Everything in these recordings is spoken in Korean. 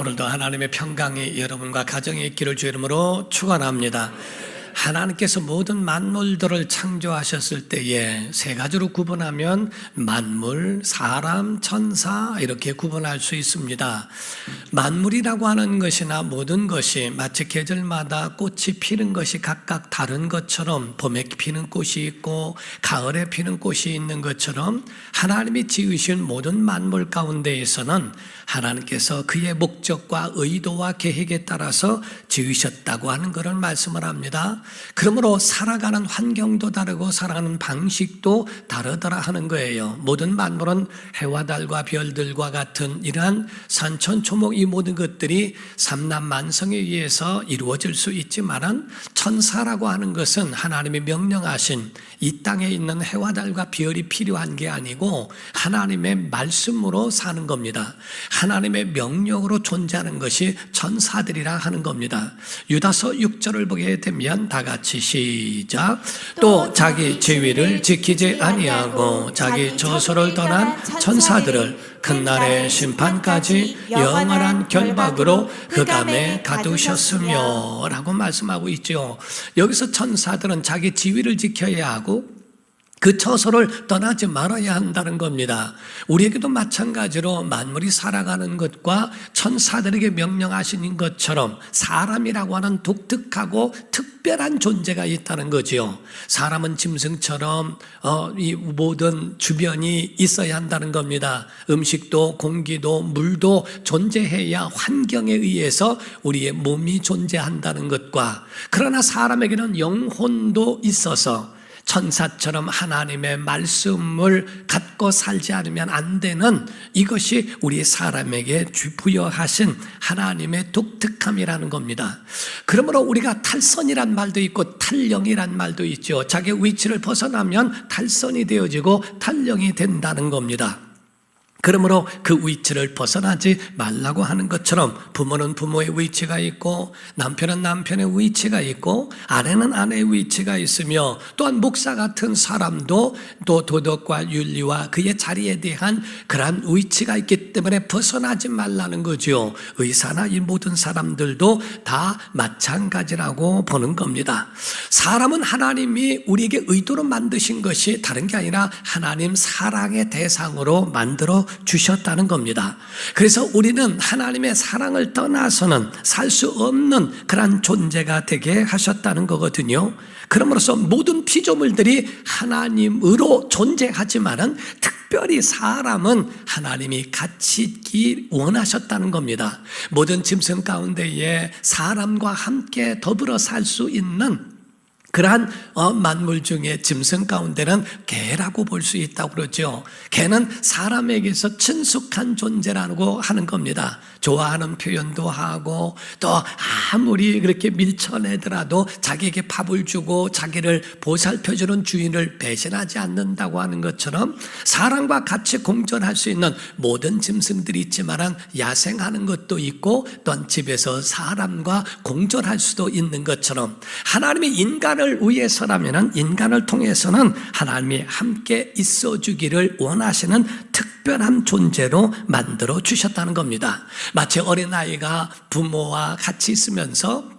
오늘도 하나님의 평강이 여러분과 가정에 있기를 주 이름으로 축원합니다. 하나님께서 모든 만물들을 창조하셨을 때에 세 가지로 구분하면 만물, 사람, 천사 이렇게 구분할 수 있습니다. 만물이라고 하는 것이나 모든 것이 마치 계절마다 꽃이 피는 것이 각각 다른 것처럼 봄에 피는 꽃이 있고 가을에 피는 꽃이 있는 것처럼 하나님이 지으신 모든 만물 가운데에서는 하나님께서 그의 목적과 의도와 계획에 따라서 지으셨다고 하는 그런 말씀을 합니다. 그러므로 살아가는 환경도 다르고 살아가는 방식도 다르더라 하는 거예요. 모든 만물은 해와 달과 별들과 같은 이러한 산천초목 이 모든 것들이 삼남만성에 의해서 이루어질 수 있지만은 천사라고 하는 것은 하나님이 명령하신 이 땅에 있는 해와 달과 별이 필요한 게 아니고 하나님의 말씀으로 사는 겁니다. 하나님의 명령으로 존재하는 것이 천사들이라 하는 겁니다. 유다서 6절을 보게 되면 다 같이 시작. 또 자기 지위를 지키지 아니하고 자기 저소를 떠난 천사들을 큰날의 심판까지 영원한 결박으로 흑암에 가두셨으며 라고 말씀하고 있죠. 여기서 천사들은 자기 지위를 지켜야 하고 그 처소를 떠나지 말아야 한다는 겁니다. 우리에게도 마찬가지로 만물이 살아가는 것과 천사들에게 명령하신 것처럼 사람이라고 하는 독특하고 특별한 존재가 있다는 거지요. 사람은 짐승처럼 이 모든 주변이 있어야 한다는 겁니다. 음식도 공기도 물도 존재해야 환경에 의해서 우리의 몸이 존재한다는 것과, 그러나 사람에게는 영혼도 있어서 천사처럼 하나님의 말씀을 갖고 살지 않으면 안 되는, 이것이 우리 사람에게 부여하신 하나님의 독특함이라는 겁니다. 그러므로 우리가 탈선이란 말도 있고 탈령이란 말도 있죠. 자기 위치를 벗어나면 탈선이 되어지고 탈령이 된다는 겁니다. 그러므로 그 위치를 벗어나지 말라고 하는 것처럼 부모는 부모의 위치가 있고 남편은 남편의 위치가 있고 아내는 아내의 위치가 있으며, 또한 목사 같은 사람도 또 도덕과 윤리와 그의 자리에 대한 그러한 위치가 있기 때문에 벗어나지 말라는 거죠. 의사나 이 모든 사람들도 다 마찬가지라고 보는 겁니다. 사람은 하나님이 우리에게 의도로 만드신 것이 다른 게 아니라 하나님 사랑의 대상으로 만들어 주셨다는 겁니다. 그래서 우리는 하나님의 사랑을 떠나서는 살 수 없는 그런 존재가 되게 하셨다는 거거든요. 그러므로서 모든 피조물들이 하나님으로 존재하지만은 특별히 사람은 하나님이 같이 있기 원하셨다는 겁니다. 모든 짐승 가운데에 사람과 함께 더불어 살 수 있는 그러한 만물 중에 짐승 가운데는 개라고 볼 수 있다고 그러죠. 개는 사람에게서 친숙한 존재라고 하는 겁니다. 좋아하는 표현도 하고, 또 아무리 그렇게 밀쳐내더라도 자기에게 밥을 주고 자기를 보살펴주는 주인을 배신하지 않는다고 하는 것처럼 사람과 같이 공존할 수 있는 모든 짐승들이 있지만 야생하는 것도 있고, 또한 집에서 사람과 공존할 수도 있는 것처럼 하나님이 인간을 위해서라면 인간을 통해서는 하나님이 함께 있어 주기를 원하시는 특별한 존재로 만들어 주셨다는 겁니다. 마치 어린아이가 부모와 같이 있으면서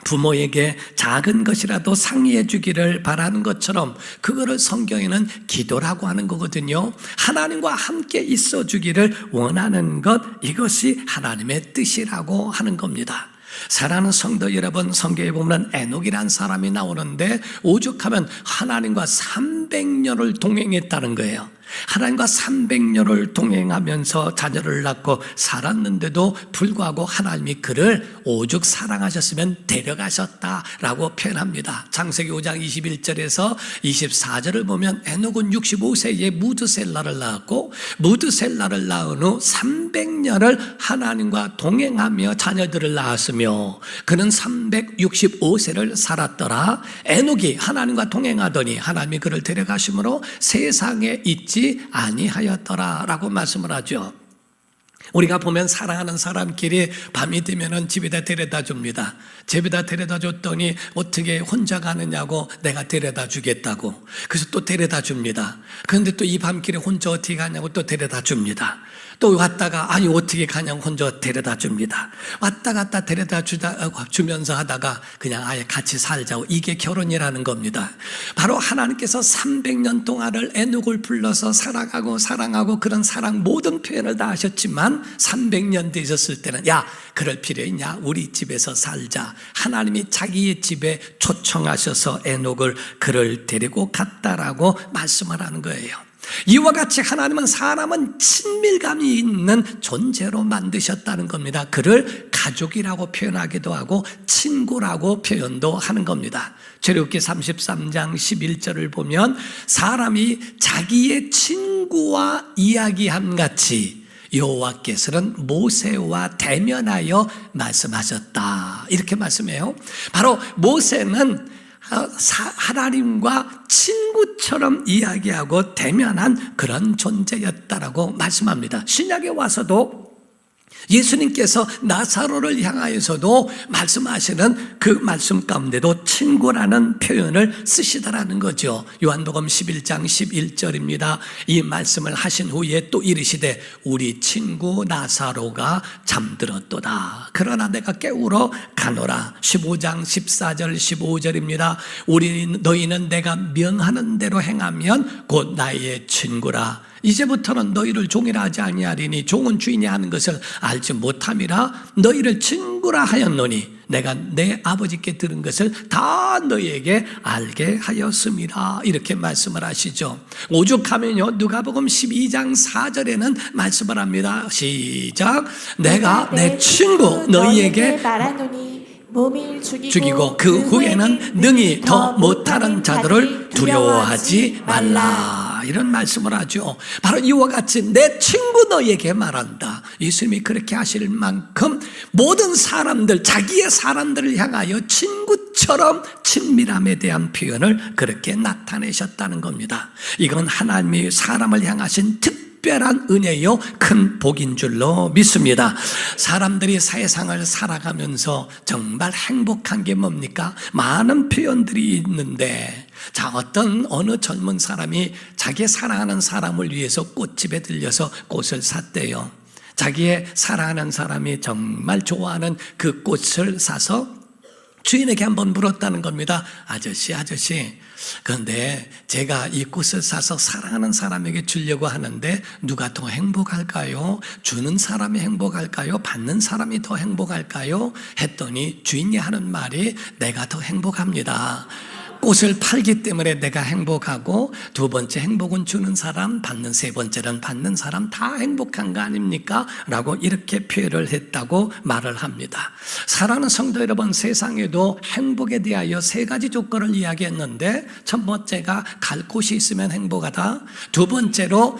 부모에게 작은 것이라도 상의해 주기를 바라는 것처럼, 그거를 성경에는 기도라고 하는 거거든요. 하나님과 함께 있어 주기를 원하는 것, 이것이 하나님의 뜻이라고 하는 겁니다. 사랑하는 성도 여러분, 성경에 보면 에녹이라는 사람이 나오는데 오죽하면 하나님과 300년을 동행했다는 거예요. 하나님과 300년을 동행하면서 자녀를 낳고 살았는데도 불구하고 하나님이 그를 오죽 사랑하셨으면 데려가셨다라고 표현합니다. 창세기 5장 21절에서 24절을 보면 에녹은 65세에 무드셀라를 낳았고, 무드셀라를 낳은 후 300년을 하나님과 동행하며 자녀들을 낳았으며 그는 365세를 살았더라. 에녹이 하나님과 동행하더니 하나님이 그를 데려가심으로 세상에 있지 아니하였더라라고 말씀을 하죠. 우리가 보면 사랑하는 사람끼리 밤이 되면은 집에다 데려다 줍니다. 집에다 데려다 줬더니 어떻게 혼자 가느냐고, 내가 데려다 주겠다고. 그래서 또 데려다 줍니다. 그런데 또 이 밤길에 혼자 어떻게 가냐고 또 데려다 줍니다. 또 왔다가 아니 어떻게 가냐고 혼자 데려다 줍니다. 왔다 갔다 데려다 주면서 하다가 그냥 아예 같이 살자고, 이게 결혼이라는 겁니다. 바로 하나님께서 300년 동안을 에녹을 불러서 사랑하고 사랑하고 그런 사랑 모든 표현을 다 하셨지만 300년 되셨을 때는 야, 그럴 필요 있냐, 우리 집에서 살자. 하나님이 자기의 집에 초청하셔서 에녹을 그를 데리고 갔다라고 말씀을 하는 거예요. 이와 같이 하나님은 사람은 친밀감이 있는 존재로 만드셨다는 겁니다. 그를 가족이라고 표현하기도 하고 친구라고 표현도 하는 겁니다. 출애굽기 33장 11절을 보면 사람이 자기의 친구와 이야기함 같이 여호와께서는 모세와 대면하여 말씀하셨다, 이렇게 말씀해요. 바로 모세는 하나님과 친구처럼 이야기하고 대면한 그런 존재였다라고 말씀합니다. 신약에 와서도 예수님께서 나사로를 향하여서도 말씀하시는 그 말씀 가운데도 친구라는 표현을 쓰시더라는 거죠. 요한복음 11장 11절입니다. 이 말씀을 하신 후에 또 이르시되 우리 친구 나사로가 잠들었도다. 그러나 내가 깨우러 가노라. 15장 14절 15절입니다. 너희는 내가 명하는 대로 행하면 곧 나의 친구라. 이제부터는 너희를 종이라 하지 아니하리니 종은 주인이 하는 것을 알지 못함이라. 너희를 친구라 하였노니 내가 내 아버지께 들은 것을 다 너희에게 알게 하였음이라. 이렇게 말씀을 하시죠. 오죽하면요, 누가복음 12장 4절에는 말씀을 합니다. 시작. 내가 내 친구 너희에게 말하노니 몸을 죽이고 그 후에는 능히 더 못하는 자들을 두려워하지 말라. 이런 말씀을 하죠. 바로 이와 같이 내 친구 너희에게 말한다. 예수님이 그렇게 하실 만큼 모든 사람들, 자기의 사람들을 향하여 친구처럼 친밀함에 대한 표현을 그렇게 나타내셨다는 겁니다. 이건 하나님이 사람을 향하신 특별한 은혜요, 큰 복인 줄로 믿습니다. 사람들이 세상을 살아가면서 정말 행복한 게 뭡니까? 많은 표현들이 있는데, 자, 어느 젊은 사람이 자기 사랑하는 사람을 위해서 꽃집에 들려서 꽃을 샀대요. 자기의 사랑하는 사람이 정말 좋아하는 그 꽃을 사서 주인에게 한번 물었다는 겁니다. 아저씨, 그런데 제가 이 꽃을 사서 사랑하는 사람에게 주려고 하는데 누가 더 행복할까요? 주는 사람이 행복할까요? 받는 사람이 더 행복할까요? 했더니 주인이 하는 말이 내가 더 행복합니다. 꽃을 팔기 때문에 내가 행복하고, 두 번째 행복은 주는 사람, 세 번째는 받는 사람 다 행복한 거 아닙니까? 라고 이렇게 표현을 했다고 말을 합니다. 사랑하는 성도 여러분, 세상에도 행복에 대하여 세 가지 조건을 이야기했는데, 첫 번째가 갈 곳이 있으면 행복하다. 두 번째로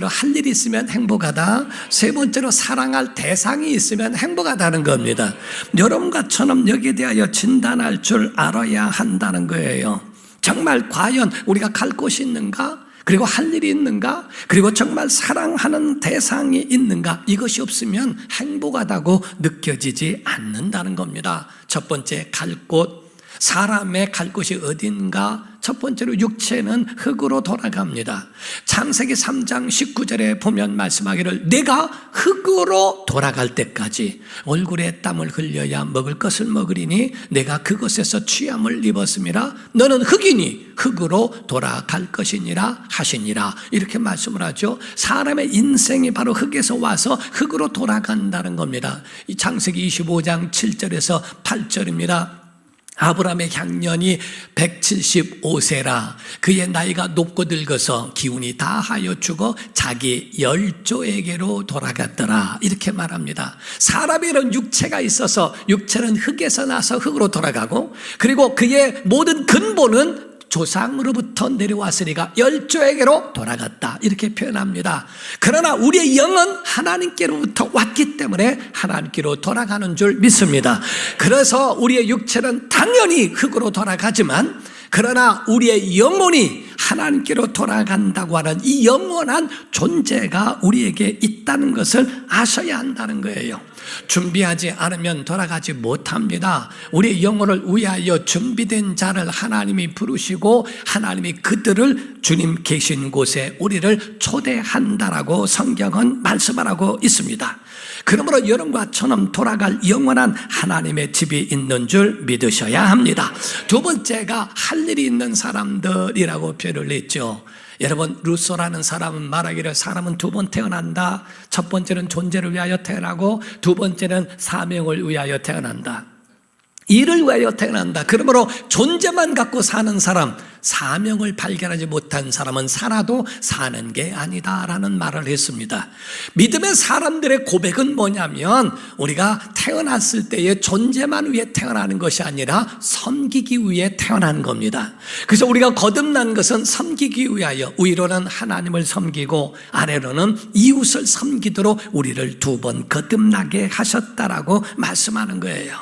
할 일이 있으면 행복하다. 세 번째로 사랑할 대상이 있으면 행복하다는 겁니다. 여러분과 저는 여기에 대하여 진단할 줄 알아야 한다는 거예요. 정말 과연 우리가 갈 곳이 있는가? 그리고 할 일이 있는가? 그리고 정말 사랑하는 대상이 있는가? 이것이 없으면 행복하다고 느껴지지 않는다는 겁니다. 첫 번째, 갈 곳. 사람의 갈 곳이 어딘가? 첫 번째로 육체는 흙으로 돌아갑니다. 창세기 3장 19절에 보면 말씀하기를 내가 흙으로 돌아갈 때까지 얼굴에 땀을 흘려야 먹을 것을 먹으리니 내가 그것에서 취함을 입었음이라. 너는 흙이니 흙으로 돌아갈 것이니라 하시니라. 이렇게 말씀을 하죠. 사람의 인생이 바로 흙에서 와서 흙으로 돌아간다는 겁니다. 이 창세기 25장 7절에서 8절입니다. 아브라함의 향년이 175세라. 그의 나이가 높고 늙어서 기운이 다하여 죽어 자기 열조에게로 돌아갔더라. 이렇게 말합니다. 사람에는 육체가 있어서 육체는 흙에서 나서 흙으로 돌아가고, 그리고 그의 모든 근본은 조상으로부터 내려왔으니까 열조에게로 돌아갔다. 이렇게 표현합니다. 그러나 우리의 영은 하나님께로부터 왔기 때문에 하나님께로 돌아가는 줄 믿습니다. 그래서 우리의 육체는 당연히 흙으로 돌아가지만, 그러나 우리의 영혼이 하나님께로 돌아간다고 하는 이 영원한 존재가 우리에게 있다는 것을 아셔야 한다는 거예요. 준비하지 않으면 돌아가지 못합니다. 우리의 영혼을 위하여 준비된 자를 하나님이 부르시고 하나님이 그들을 주님 계신 곳에 우리를 초대한다라고 성경은 말씀하고 있습니다. 그러므로 여러분과 저는 돌아갈 영원한 하나님의 집이 있는 줄 믿으셔야 합니다. 두 번째가 할 일이 있는 사람들이라고 표현을 했죠. 여러분, 루소라는 사람은 말하기를 사람은 두 번 태어난다. 첫 번째는 존재를 위하여 태어나고 두 번째는 사명을 위하여 태어난다. 일을 위하여 태어난다. 그러므로 존재만 갖고 사는 사람, 사명을 발견하지 못한 사람은 살아도 사는 게 아니다라는 말을 했습니다. 믿음의 사람들의 고백은 뭐냐면 우리가 태어났을 때의 존재만 위해 태어나는 것이 아니라 섬기기 위해 태어난 겁니다. 그래서 우리가 거듭난 것은 섬기기 위하여 위로는 하나님을 섬기고 아래로는 이웃을 섬기도록 우리를 두 번 거듭나게 하셨다라고 말씀하는 거예요.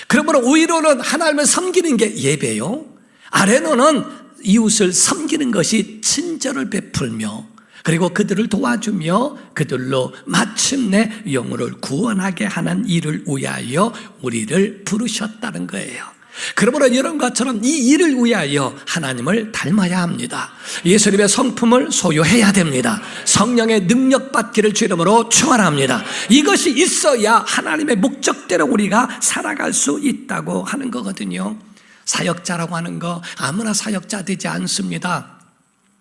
그러므로 위로는 하나님을 섬기는 게 예배요, 아래로는 이웃을 섬기는 것이 친절을 베풀며 그리고 그들을 도와주며 그들로 마침내 영혼을 구원하게 하는 일을 위하여 우리를 부르셨다는 거예요. 그러므로 여러분과 저는 이 일을 위하여 하나님을 닮아야 합니다. 예수님의 성품을 소유해야 됩니다. 성령의 능력 받기를 주 이름으로 축원합니다. 이것이 있어야 하나님의 목적대로 우리가 살아갈 수 있다고 하는 거거든요. 사역자라고 하는 거 아무나 사역자 되지 않습니다.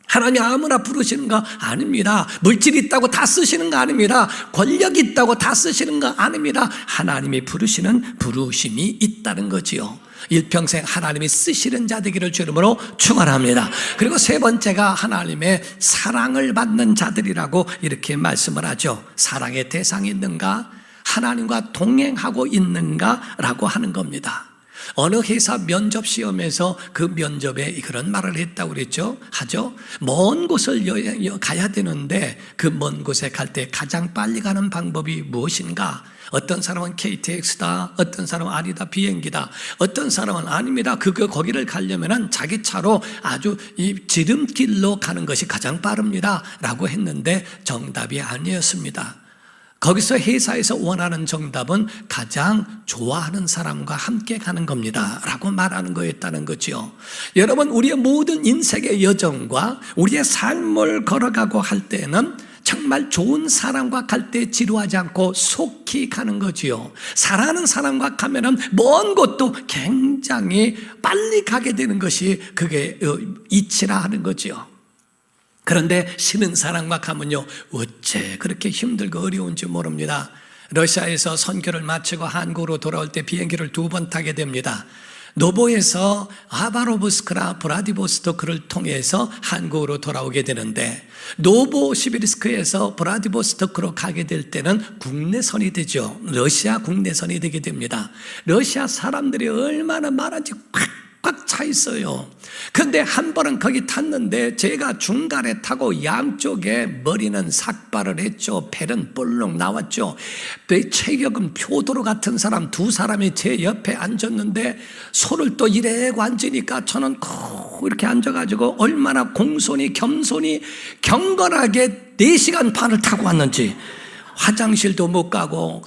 하나님 아무나 부르시는 거 아닙니다. 물질이 있다고 다 쓰시는 거 아닙니다. 권력이 있다고 다 쓰시는 거 아닙니다. 하나님이 부르시는 부르심이 있다는 거지요. 일평생 하나님이 쓰시는 자 되기를 주 이름으로 축원합니다. 그리고 세 번째가 하나님의 사랑을 받는 자들이라고 이렇게 말씀을 하죠. 사랑의 대상이 있는가? 하나님과 동행하고 있는가라고 하는 겁니다. 어느 회사 면접 시험에서 그 면접에 그런 말을 했다고 그랬죠. 하죠. 먼 곳을 가야 되는데 그 먼 곳에 갈 때 가장 빨리 가는 방법이 무엇인가? 어떤 사람은 KTX다, 어떤 사람은 아니다, 비행기다, 어떤 사람은 아닙니다. 거기를 가려면 자기 차로 아주 이 지름길로 가는 것이 가장 빠릅니다 라고 했는데 정답이 아니었습니다. 거기서 회사에서 원하는 정답은 가장 좋아하는 사람과 함께 가는 겁니다 라고 말하는 거였다는 거죠. 여러분, 우리의 모든 인생의 여정과 우리의 삶을 걸어가고 할 때는 정말 좋은 사람과 갈 때 지루하지 않고 속히 가는 거지요. 사랑하는 사람과 가면은 먼 곳도 굉장히 빨리 가게 되는 것이 그게 이치라 하는 거지요. 그런데 싫은 사람과 가면요, 어째 그렇게 힘들고 어려운지 모릅니다. 러시아에서 선교를 마치고 한국으로 돌아올 때 비행기를 2번 타게 됩니다. 노보에서 하바로브스크나 브라디보스토크를 통해서 한국으로 돌아오게 되는데 노보시비르스크에서 브라디보스토크로 가게 될 때는 국내선이 되죠. 러시아 국내선이 되게 됩니다. 러시아 사람들이 얼마나 많은지 꽉 차 있어요. 그런데 한 번은 거기 탔는데 제가 중간에 타고 양쪽에 머리는 삭발을 했죠. 배는 볼록 나왔죠. 체격은 표도로 같은 사람 두 사람이 제 옆에 앉았는데 손을 또 이래고 앉으니까 저는 이렇게 앉아가지고 얼마나 공손히 겸손히 경건하게 4시간 반을 타고 왔는지 화장실도 못 가고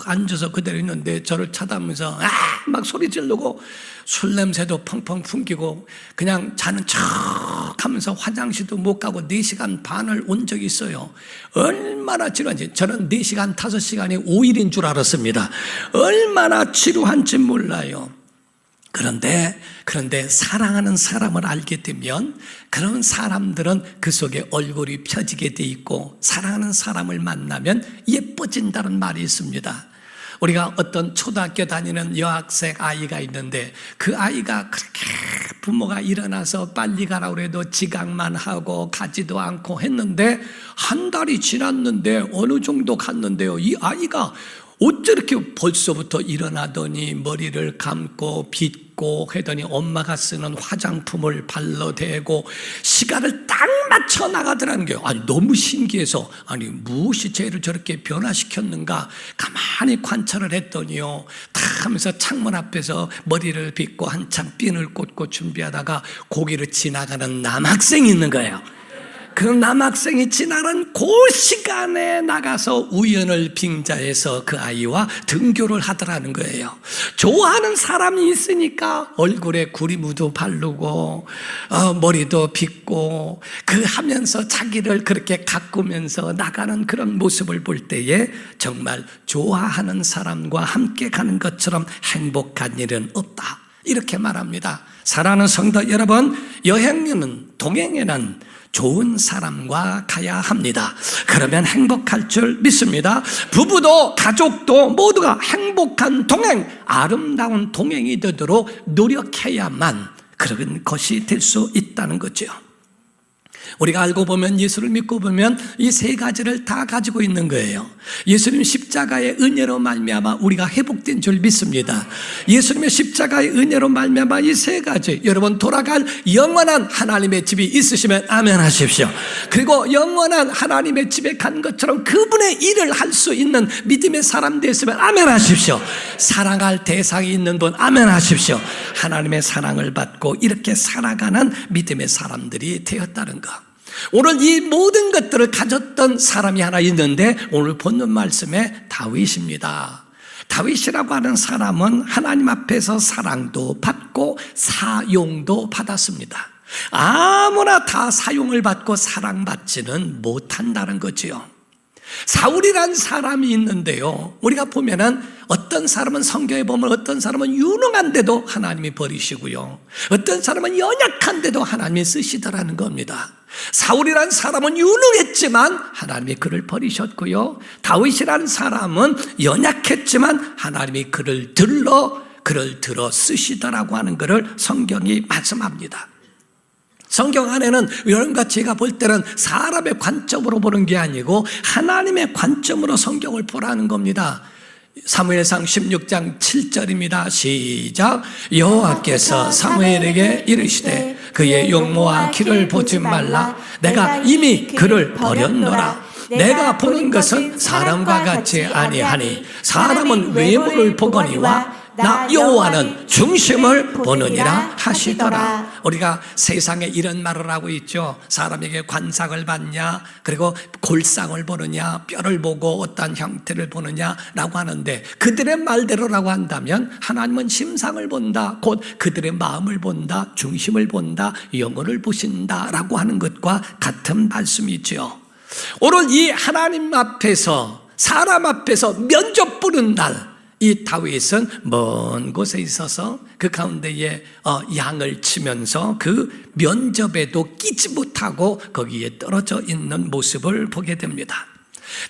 앉아서 그대로 있는데 저를 쳐다보면서 막 소리 지르고 술 냄새도 펑펑 풍기고 그냥 자는 척 하면서 화장실도 못 가고 4시간 반을 온 적이 있어요. 얼마나 지루한지. 저는 4시간 5시간이 5일인 줄 알았습니다. 얼마나 지루한지 몰라요. 그런데 사랑하는 사람을 알게 되면 그런 사람들은 그 속에 얼굴이 펴지게 돼 있고 사랑하는 사람을 만나면 예뻐진다는 말이 있습니다. 우리가 어떤 초등학교 다니는 여학생 아이가 있는데 그 아이가 그렇게 부모가 일어나서 빨리 가라고 해도 지각만 하고 가지도 않고 했는데 한 달이 지났는데 어느 정도 갔는데요, 이 아이가 어째 이렇게 벌써부터 일어나더니 머리를 감고 빗고 하더니 엄마가 쓰는 화장품을 발라대고 시간을 딱 맞춰 나가더라는 거예요. 아니, 너무 신기해서 무엇이 쟤를 저렇게 변화시켰는가 가만히 관찰을 했더니요, 다 하면서 창문 앞에서 머리를 빗고 한참 핀을 꽂고 준비하다가 거기를 지나가는 남학생이 있는 거예요. 그 남학생이 지나는 그 시간에 나가서 우연을 빙자해서 그 아이와 등교를 하더라는 거예요. 좋아하는 사람이 있으니까 얼굴에 구리무도 바르고 머리도 빗고 그 하면서 자기를 그렇게 가꾸면서 나가는 그런 모습을 볼 때에 정말 좋아하는 사람과 함께 가는 것처럼 행복한 일은 없다, 이렇게 말합니다. 사랑하는 성도 여러분, 여행에는, 동행에는 좋은 사람과 가야 합니다. 그러면 행복할 줄 믿습니다. 부부도 가족도 모두가 행복한 동행, 아름다운 동행이 되도록 노력해야만 그런 것이 될 수 있다는 거죠. 우리가 알고 보면, 예수를 믿고 보면 이 세 가지를 다 가지고 있는 거예요. 예수님 십자가의 은혜로 말미암아 우리가 회복된 줄 믿습니다. 예수님의 십자가의 은혜로 말미암아 이 세 가지, 여러분 돌아갈 영원한 하나님의 집이 있으시면 아멘 하십시오. 그리고 영원한 하나님의 집에 간 것처럼 그분의 일을 할 수 있는 믿음의 사람 되었으면 아멘 하십시오. 사랑할 대상이 있는 분 아멘 하십시오. 하나님의 사랑을 받고 이렇게 살아가는 믿음의 사람들이 되었다는 것. 오늘 이 모든 것들을 가졌던 사람이 하나 있는데, 오늘 본문 말씀에 다윗입니다. 다윗이라고 하는 사람은 하나님 앞에서 사랑도 받고 사용도 받았습니다. 아무나 다 사용을 받고 사랑받지는 못한다는 거지요. 사울이란 사람이 있는데요, 우리가 보면은 어떤 사람은 성경에 보면 어떤 사람은 유능한데도 하나님이 버리시고요, 어떤 사람은 연약한데도 하나님이 쓰시더라는 겁니다. 사울이란 사람은 유능했지만 하나님이 그를 버리셨고요, 다윗이라는 사람은 연약했지만 하나님이 그를 들어 쓰시더라고 하는 것을 성경이 말씀합니다. 성경 안에는 여러분과 제가 볼 때는 사람의 관점으로 보는 게 아니고 하나님의 관점으로 성경을 보라는 겁니다. 사무엘상 16장 7절입니다. 시작. 여호와께서 사무엘에게 이르시되 그의 용모와 키를 보지 말라. 내가 이미 그를 버렸노라. 내가 보는 것은 사람과 같이 아니하니 사람은 외모를 보거니와 나 여호와는 중심을 보느니라 하시더라. 우리가 세상에 이런 말을 하고 있죠. 사람에게 관상을 받냐, 그리고 골상을 보느냐, 뼈를 보고 어떤 형태를 보느냐라고 하는데, 그들의 말대로라고 한다면 하나님은 심상을 본다, 곧 그들의 마음을 본다, 중심을 본다, 영혼을 보신다라고 하는 것과 같은 말씀이죠. 오늘 이 하나님 앞에서, 사람 앞에서 면접 보는 날, 이 다윗은 먼 곳에 있어서 그 가운데에 양을 치면서 그 면접에도 끼지 못하고 거기에 떨어져 있는 모습을 보게 됩니다.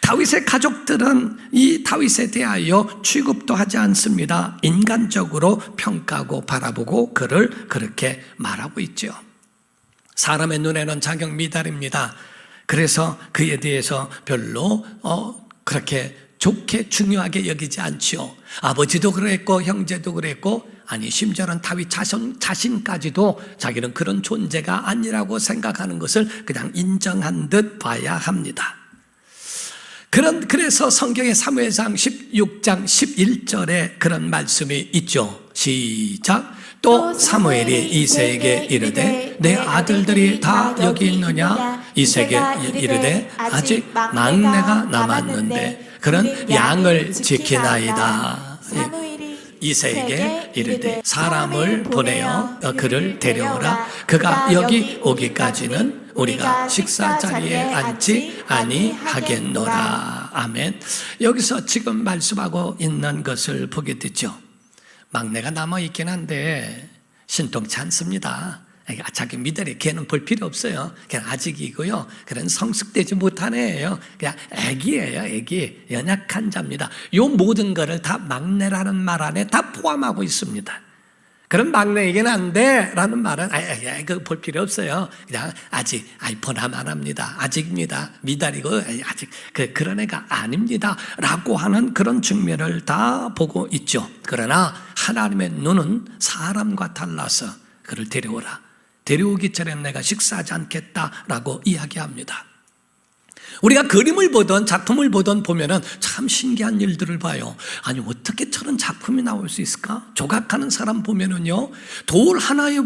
다윗의 가족들은 이 다윗에 대하여 취급도 하지 않습니다. 인간적으로 평가하고 바라보고 그를 그렇게 말하고 있죠. 사람의 눈에는 자격미달입니다. 그래서 그에 대해서 별로 그렇게 좋게 중요하게 여기지 않지요. 아버지도 그랬고 형제도 그랬고, 아니 심지어는 다윗 자신까지도 자기는 그런 존재가 아니라고 생각하는 것을 그냥 인정한 듯 봐야 합니다. 그래서 성경의 사무엘상 16장 11절에 그런 말씀이 있죠. 시작. 또 사무엘이 이새에게 이르되 내 아들들이 다 여기 있느냐? 이새에게 이르되 아직 막내가 남았는데 그런 양을 지키나이다. 이새에게 이르되 사람을 보내어 그를 데려오라. 그가 여기 오기까지는 우리가 식사 자리에 앉지 아니하겠노라. 아멘. 여기서 지금 말씀하고 있는 것을 보게 되죠. 막내가 남아있긴 한데 신통치 않습니다. 자기 미달에 걔는 볼 필요 없어요. 그냥 아직이고요, 그런 성숙되지 못한 애예요. 그냥 애기예요. 애기, 연약한 자입니다. 요 모든 거를 다 막내라는 말 안에 다 포함하고 있습니다. 그런 막내이긴 한데 라는 말은 그거 볼 필요 없어요. 그냥 아직 보나만 합니다. 아직입니다. 미달이고 아직 그런 애가 아닙니다 라고 하는 그런 측면을 다 보고 있죠. 그러나 하나님의 눈은 사람과 달라서 그를 데려오라. 데려오기 전에 내가 식사하지 않겠다라고 이야기합니다. 우리가 그림을 보던 작품을 보던 보면은 참 신기한 일들을 봐요. 아니 어떻게 어떻게 저런 작품이 나올 수 있을까? 조각하는 사람 보면은요, 돌 하나에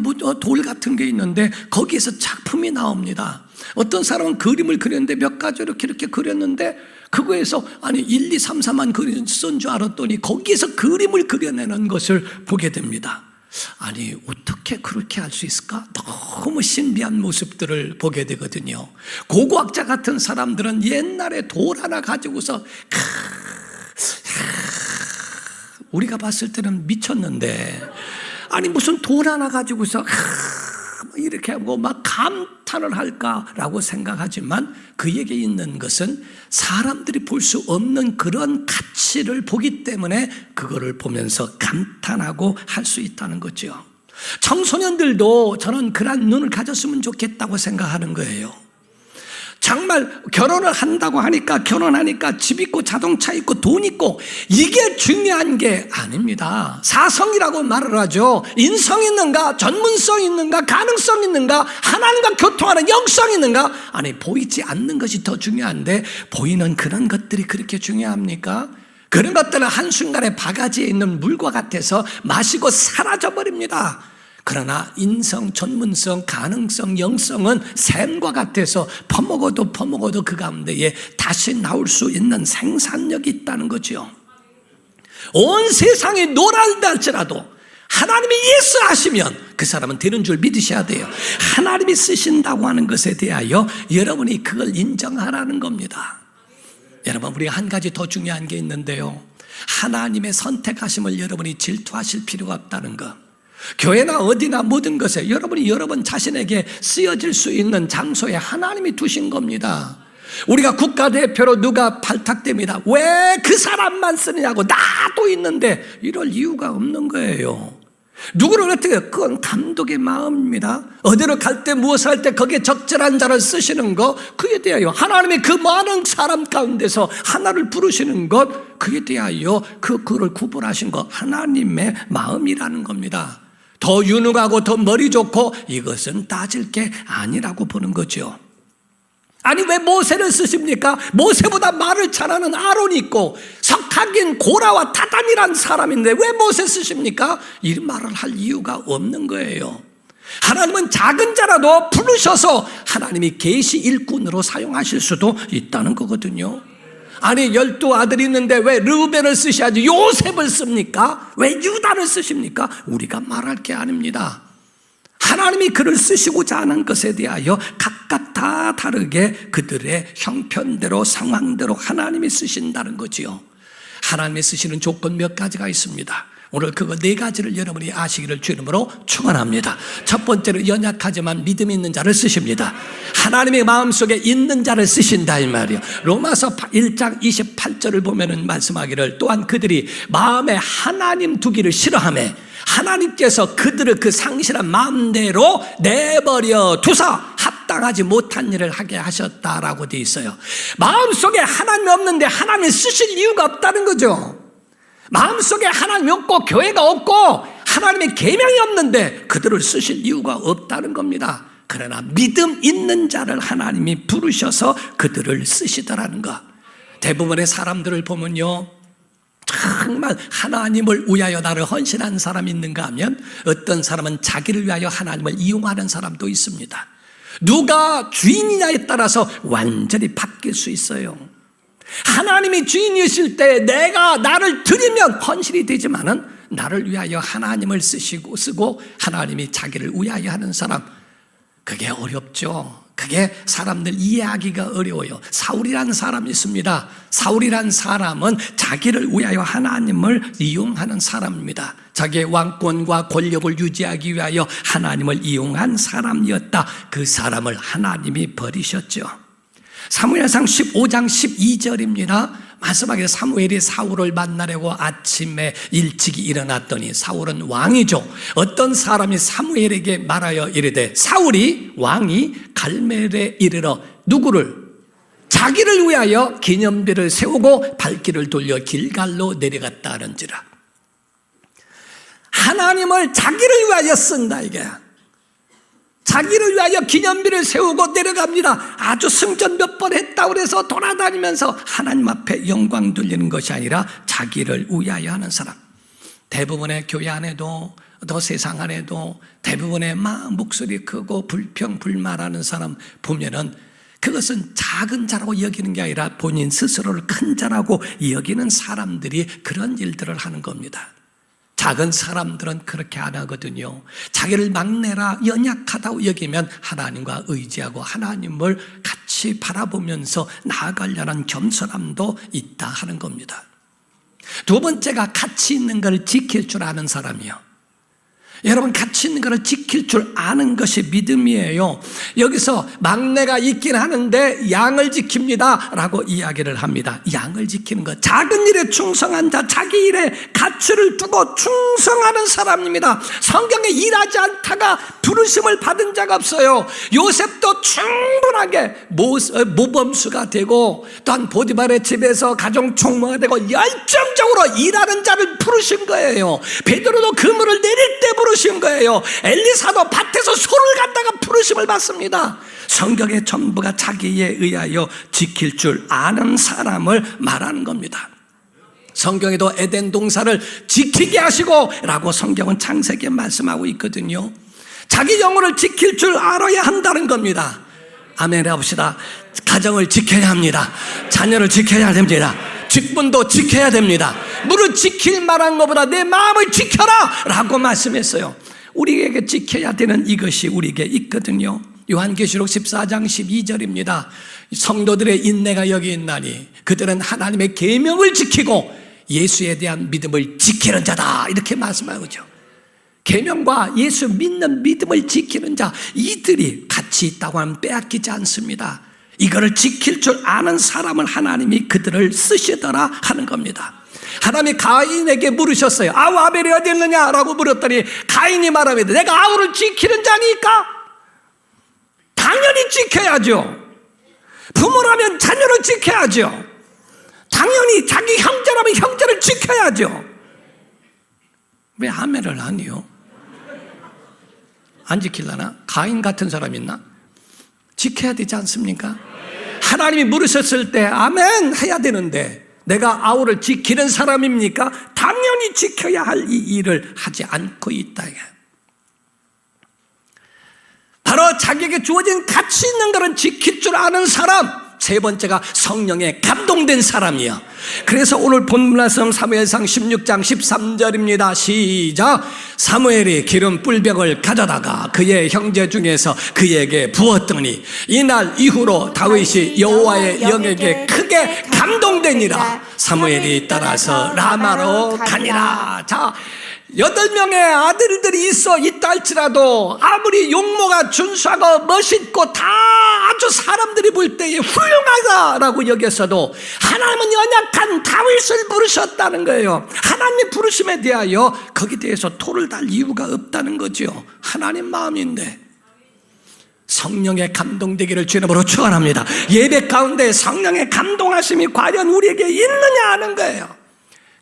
돌 같은 게 있는데 거기에서 작품이 나옵니다. 어떤 사람은 그림을 그렸는데 몇 가지 이렇게 그렸는데 그거에서 1, 2, 3, 4만 쓴 줄 알았더니 거기에서 그림을 그려내는 것을 보게 됩니다. 아니, 어떻게 그렇게 할 수 있을까? 너무 신비한 모습들을 보게 되거든요. 고고학자 같은 사람들은 옛날에 돌 하나 가지고서 우리가 봤을 때는 미쳤는데, 아니 무슨 돌 하나 가지고서 이렇게 하고 막 감탄을 할까라고 생각하지만, 그에게 있는 것은 사람들이 볼 수 없는 그런 가치를 보기 때문에 그거를 보면서 감탄하고 할 수 있다는 거죠. 청소년들도 저는 그런 눈을 가졌으면 좋겠다고 생각하는 거예요. 정말 결혼을 한다고 하니까, 결혼하니까 집 있고 자동차 있고 돈 있고 이게 중요한 게 아닙니다. 사성이라고 말을 하죠. 인성 있는가, 전문성 있는가, 가능성 있는가, 하나님과 교통하는 영성 있는가? 아니, 보이지 않는 것이 더 중요한데 보이는 그런 것들이 그렇게 중요합니까? 그런 것들은 한순간에 바가지에 있는 물과 같아서 마시고 사라져버립니다. 그러나 인성, 전문성, 가능성, 영성은 샘과 같아서 퍼먹어도 그 가운데에 다시 나올 수 있는 생산력이 있다는 거죠. 온 세상이 노란다 할지라도 하나님이 예수 하시면 그 사람은 되는 줄 믿으셔야 돼요. 하나님이 쓰신다고 하는 것에 대하여 여러분이 그걸 인정하라는 겁니다. 여러분, 우리가 한 가지 더 중요한 게 있는데요, 하나님의 선택하심을 여러분이 질투하실 필요가 없다는 것. 교회나 어디나 모든 것에 여러분이 여러분 자신에게 쓰여질 수 있는 장소에 하나님이 두신 겁니다. 우리가 국가대표로 누가 발탁됩니다. 왜 그 사람만 쓰느냐고, 나도 있는데 이럴 이유가 없는 거예요. 누구를 어떻게, 그건 감독의 마음입니다. 어디로 갈 때 무엇을 할 때 거기에 적절한 자를 쓰시는 것, 그에 대하여 하나님이 그 많은 사람 가운데서 하나를 부르시는 것, 그에 대하여 그를 구분하신 것, 하나님의 마음이라는 겁니다. 더 유능하고 더 머리 좋고 이것은 따질 게 아니라고 보는 거죠. 아니, 왜 모세를 쓰십니까? 모세보다 말을 잘하는 아론이 있고 석학인 고라와 다단이라는 사람인데 왜 모세 쓰십니까? 이 말을 할 이유가 없는 거예요. 하나님은 작은 자라도 부르셔서 하나님이 계시 일꾼으로 사용하실 수도 있다는 거거든요. 아니, 12아들이 있는데 왜 르우벤을 쓰셔야지 요셉을 씁니까? 왜 유다를 쓰십니까? 우리가 말할 게 아닙니다. 하나님이 그를 쓰시고자 하는 것에 대하여 각각 다 다르게 그들의 형편대로 상황대로 하나님이 쓰신다는 거지요. 하나님이 쓰시는 조건 몇 가지가 있습니다. 오늘 그거 4가지를 여러분이 아시기를 주 이름으로 축원합니다. 첫 번째로, 연약하지만 믿음 있는 자를 쓰십니다. 하나님의 마음속에 있는 자를 쓰신다 이 말이에요. 로마서 1장 28절을 보면은 말씀하기를, 또한 그들이 마음에 하나님 두기를 싫어하며 하나님께서 그들을 그 상실한 마음대로 내버려 두사 합당하지 못한 일을 하게 하셨다라고 되어 있어요. 마음속에 하나님이 없는데 하나님이 쓰실 이유가 없다는 거죠. 마음속에 하나님이 없고 교회가 없고 하나님의 계명이 없는데 그들을 쓰실 이유가 없다는 겁니다. 그러나 믿음 있는 자를 하나님이 부르셔서 그들을 쓰시더라는 것. 대부분의 사람들을 보면요, 정말 하나님을 위하여 나를 헌신한 사람이 있는가 하면 어떤 사람은 자기를 위하여 하나님을 이용하는 사람도 있습니다. 누가 주인이냐에 따라서 완전히 바뀔 수 있어요. 하나님이 주인이실 때 내가 나를 드리면 헌신이 되지만은 나를 위하여 하나님을 쓰고 하나님이 자기를 위하여 하는 사람, 그게 어렵죠. 그게 사람들 이해하기가 어려워요. 사울이라는 사람이 있습니다. 사울이라는 사람은 자기를 위하여 하나님을 이용하는 사람입니다. 자기의 왕권과 권력을 유지하기 위하여 하나님을 이용한 사람이었다. 그 사람을 하나님이 버리셨죠. 사무엘상 15장 12절입니다. 말씀하기를, 사무엘이 사울을 만나려고 아침에 일찍이 일어났더니, 사울은 왕이죠. 어떤 사람이 사무엘에게 말하여 이르되, 사울이 왕이 갈멜에 이르러 누구를? 자기를 위하여 기념비를 세우고 발길을 돌려 길갈로 내려갔다 하는지라. 하나님을 자기를 위하여 쓴다, 이게. 자기를 위하여 기념비를 세우고 내려갑니다. 아주 승전 몇 번 했다고 해서 돌아다니면서 하나님 앞에 영광 돌리는 것이 아니라 자기를 위하여 하는 사람. 대부분의 교회 안에도 또 세상 안에도 대부분의 막 목소리 크고 불평 불만하는 사람 보면은 그것은 작은 자라고 여기는 게 아니라 본인 스스로를 큰 자라고 여기는 사람들이 그런 일들을 하는 겁니다. 작은 사람들은 그렇게 안 하거든요. 자기를 막내라 연약하다고 여기면 하나님과 의지하고 하나님을 같이 바라보면서 나아가려는 겸손함도 있다 하는 겁니다. 두 번째가 가치 있는 것을 지킬 줄 아는 사람이요. 여러분, 가치 있는 것을 지킬 줄 아는 것이 믿음이에요. 여기서 막내가 있긴 하는데 양을 지킵니다 라고 이야기를 합니다. 양을 지키는 것, 작은 일에 충성한 자, 자기 일에 가치를 두고 충성하는 사람입니다. 성경에 일하지 않다가 부르심을 받은 자가 없어요. 요셉도 충분하게 모범수가 되고 또한 보디발의 집에서 가정 총무가 되고 열정적으로 일하는 자를 부르신 거예요. 베드로도 그물을 내릴 때 부르신 거예요. 엘리사도 밭에서 소를 갖다가 부르심을 받습니다. 성경의 전부가 자기에 의하여 지킬 줄 아는 사람을 말하는 겁니다. 성경에도 에덴 동산을 지키게 하시고 라고 성경은 창세기에 말씀하고 있거든요. 자기 영혼을 지킬 줄 알아야 한다는 겁니다. 아멘 해봅시다. 가정을 지켜야 합니다. 자녀를 지켜야 됩니다. 직분도 지켜야 됩니다. 무릇 지킬 만한 것보다 내 마음을 지켜라 라고 말씀했어요. 우리에게 지켜야 되는 이것이 우리에게 있거든요. 요한계시록 14장 12절입니다. 성도들의 인내가 여기 있나니 그들은 하나님의 계명을 지키고 예수에 대한 믿음을 지키는 자다 이렇게 말씀하고죠. 계명과 예수 믿는 믿음을 지키는 자, 이들이 같이 있다고 하면 빼앗기지 않습니다. 이거를 지킬 줄 아는 사람을 하나님이 그들을 쓰시더라 하는 겁니다. 하나님이 가인에게 물으셨어요. 아우 아벨이 어디 있느냐 라고 물었더니 가인이 말합니다. 내가 아우를 지키는 자니까? 당연히 지켜야죠. 부모라면 자녀를 지켜야죠. 당연히 자기 형제라면 형제를 지켜야죠. 왜 아멘을 안 해요? 안 지키려나? 가인 같은 사람 있나? 지켜야 되지 않습니까? 하나님이 물으셨을 때 아멘 해야 되는데 내가 아우를 지키는 사람입니까? 당연히 지켜야 할 이 일을 하지 않고 있다. 바로 자기에게 주어진 가치 있는 것은 지킬 줄 아는 사람. 세 번째가 성령에 감동된 사람이야. 그래서 오늘 본문 말씀 사무엘상 16장 13절입니다. 시작. 사무엘이 기름 뿔병을 가져다가 그의 형제 중에서 그에게 부었더니 이날 이후로 다윗이 여호와의 영에게 크게 감동되니라. 사무엘이 따라서 라마로 가니라. 자, 8명의 아들들이 있다 할지라도 아무리 용모가 준수하고 멋있고 다 아주 사람들이 볼 때에 훌륭하다라고 여겼어도 하나님은 연약한 다윗을 부르셨다는 거예요. 하나님의 부르심에 대하여 거기에 대해서 토를 달 이유가 없다는 거죠. 하나님 마음인데. 성령의 감동되기를 주의 이름으로 축원합니다. 예배 가운데 성령의 감동하심이 과연 우리에게 있느냐 하는 거예요.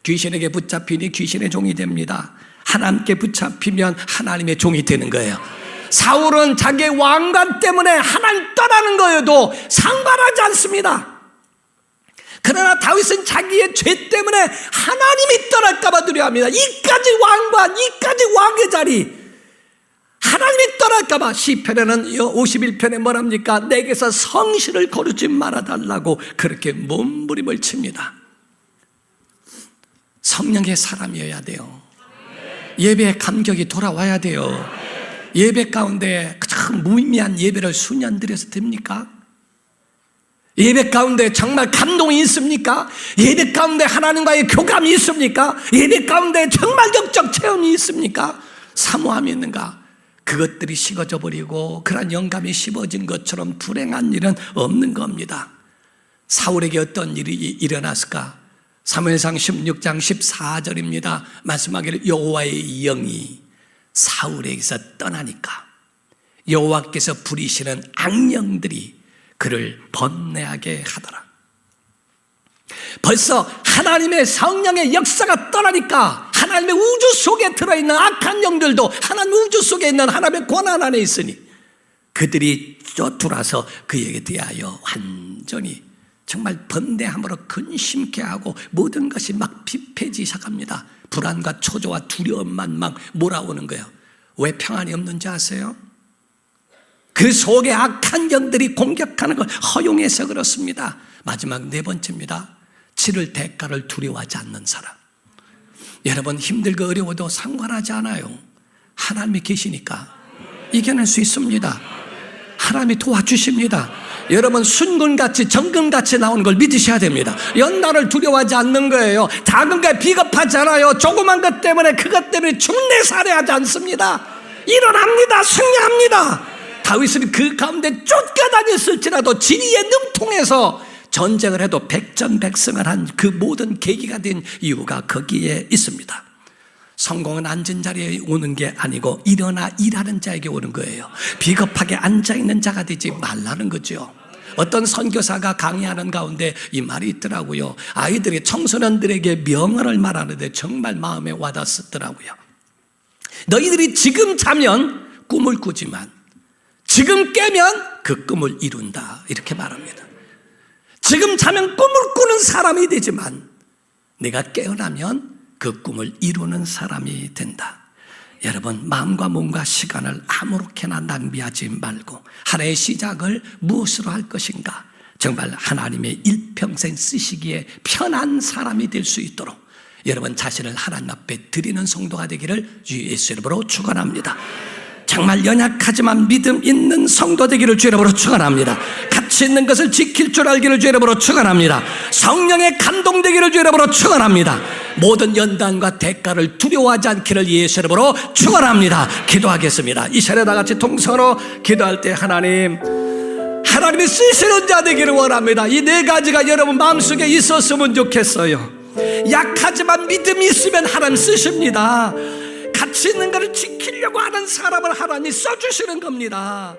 귀신에게 붙잡히니 귀신의 종이 됩니다. 하나님께 붙잡히면 하나님의 종이 되는 거예요. 사울은 자기의 왕관 때문에 하나님 떠나는 거여도 상관하지 않습니다. 그러나 다윗은 자기의 죄 때문에 하나님이 떠날까 봐 두려워합니다. 이까지 왕관, 이까지 왕의 자리 하나님이 떠날까 봐 시편에는 51편에 뭐랍니까? 내게서 성실을 거르지 말아달라고 그렇게 몸부림을 칩니다. 성령의 사람이어야 돼요. 예배의 감격이 돌아와야 돼요. 예배 가운데 참 무의미한 예배를 수년 드려서 됩니까? 예배 가운데 정말 감동이 있습니까? 예배 가운데 하나님과의 교감이 있습니까? 예배 가운데 정말 영적 체험이 있습니까? 사모함이 있는가? 그것들이 식어져 버리고 그런 영감이 식어진 것처럼 불행한 일은 없는 겁니다. 사울에게 어떤 일이 일어났을까? 사무엘상 16장 14절입니다. 말씀하기를 여호와의 영이 사울에게서 떠나니까 여호와께서 부리시는 악령들이 그를 번뇌하게 하더라. 벌써 하나님의 성령의 역사가 떠나니까 하나님의 우주 속에 들어있는 악한 영들도 하나님 우주 속에 있는 하나님의 권한 안에 있으니 그들이 쫓들어서 그에게 대하여 완전히 정말 번뇌함으로 근심케 하고 모든 것이 막 피폐해지기 시작합니다. 불안과 초조와 두려움만 막 몰아오는 거예요. 왜 평안이 없는지 아세요? 그 속에 악한 영들이 공격하는 걸 허용해서 그렇습니다. 마지막 네 번째입니다. 치를 대가를 두려워하지 않는 사람. 여러분, 힘들고 어려워도 상관하지 않아요. 하나님이 계시니까 이겨낼 수 있습니다. 하나님이 도와주십니다. 여러분, 순금같이 정금같이 나오는 걸 믿으셔야 됩니다. 연단을 두려워하지 않는 거예요. 작은 거에 비겁하지 않아요. 조그만 것 때문에 그것 때문에 중내살해하지 않습니다. 일어납니다. 승리합니다. 다윗은 그 가운데 쫓겨다녔을지라도 진리에 능통해서 전쟁을 해도 백전백승을 한 그 모든 계기가 된 이유가 거기에 있습니다. 성공은 앉은 자리에 오는 게 아니고 일어나 일하는 자에게 오는 거예요. 비겁하게 앉아있는 자가 되지 말라는 거죠. 어떤 선교사가 강의하는 가운데 이 말이 있더라고요. 아이들이 청소년들에게 명언을 말하는데 정말 마음에 와닿았더라고요. 너희들이 지금 자면 꿈을 꾸지만 지금 깨면 그 꿈을 이룬다, 이렇게 말합니다. 지금 자면 꿈을 꾸는 사람이 되지만 내가 깨어나면 그 꿈을 이루는 사람이 된다. 여러분, 마음과 몸과 시간을 아무렇게나 낭비하지 말고 하나의 시작을 무엇으로 할 것인가, 정말 하나님의 일평생 쓰시기에 편한 사람이 될 수 있도록 여러분 자신을 하나님 앞에 드리는 성도가 되기를 주 예수 이름으로 축원합니다. 정말 연약하지만 믿음 있는 성도 되기를 주 이름으로 축원합니다. 가치 있는 것을 지킬 줄 알기를 주 이름으로 축원합니다. 성령의 감동되기를 주 이름으로 축원합니다. 모든 연단과 대가를 두려워하지 않기를 예수 이름으로 축원합니다. 기도하겠습니다. 이 시간에 다 같이 통성으로 기도할 때 하나님이 쓰시는 자 되기를 원합니다. 이 네 가지가 여러분 마음속에 있었으면 좋겠어요. 약하지만 믿음이 있으면 하나님 쓰십니다. 가치 있는 것을 지키려고 하는 사람을 하나님이 써주시는 겁니다.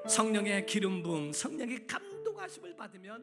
성령의 기름 부음, 성령의 감동하심을 받으면